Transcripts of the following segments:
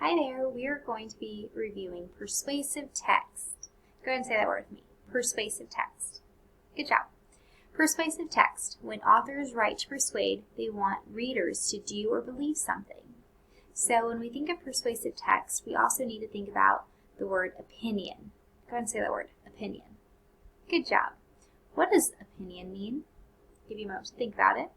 Hi there, we are going to be reviewing persuasive text. Go ahead and say that word with me. Persuasive text. Good job. Persuasive text. When authors write to persuade, they want readers to do or believe something. So when we think of persuasive text, we also need to think about the word opinion. Go ahead and say that word, opinion. Good job. What does opinion mean? Give you a moment to think about it.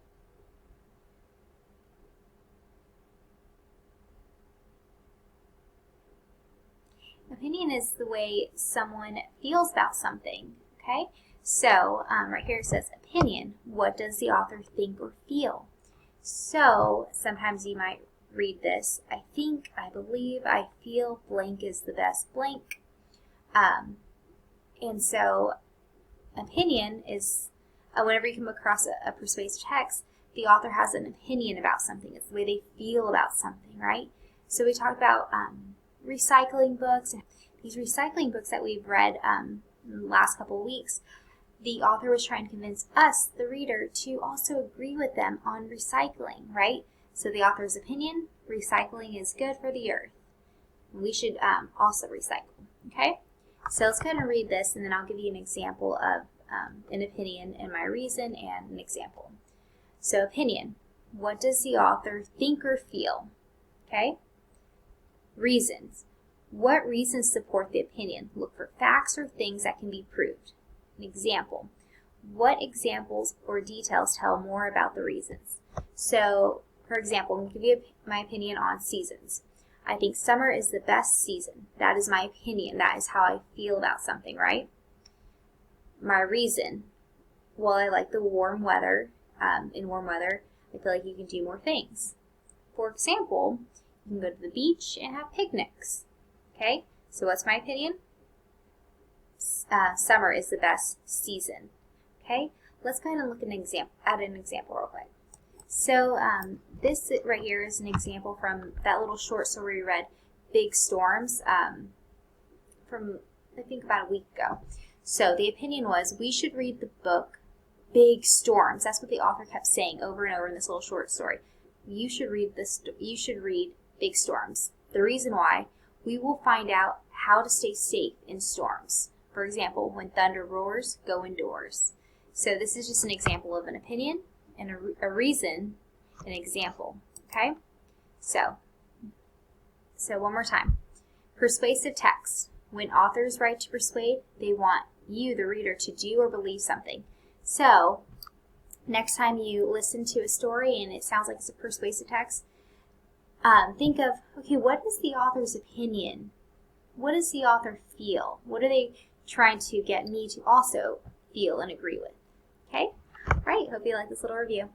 Opinion is the way someone feels about something, okay? So right here it says opinion. What does the author think or feel? So sometimes you might read this, I think, I believe, I feel, blank is the best blank. And so opinion is, whenever you come across a persuasive text, the author has an opinion about something. It's the way they feel about something, right? So we talked about recycling books. These recycling books that we've read in the last couple of weeks, the author was trying to convince us, the reader, to also agree with them on recycling, right? So the author's opinion, recycling is good for the earth. We should also recycle, okay? So let's go ahead and read this, and then I'll give you an example of an opinion and my reason and an example. So opinion, what does the author think or feel, okay? Reasons. What reasons support the opinion? Look for facts or things that can be proved. An example. What examples or details tell more about the reasons? So, for example, I'm going to give you my opinion on seasons. I think summer is the best season. That is my opinion. That is how I feel about something, right? My reason. Well, I like the warm weather. In warm weather, I feel like you can do more things. For example, you can go to the beach and have picnics. Okay, so what's my opinion? Summer is the best season. Okay, let's go ahead and look at an example real quick. So this right here is an example from that little short story we read, Big Storms, from I think about a week ago. So the opinion was we should read the book Big Storms. That's what the author kept saying over and over in this little short story. You should read Big Storms. The reason why, we will find out how to stay safe in storms. For example, when thunder roars, go indoors. So this is just an example of an opinion and a reason, an example. Okay? So one more time. Persuasive text. When authors write to persuade, they want you, the reader, to do or believe something. So next time you listen to a story and it sounds like it's a persuasive text, think of, okay, what is the author's opinion? What does the author feel? What are they trying to get me to also feel and agree with? Okay? All right, hope you like this little review.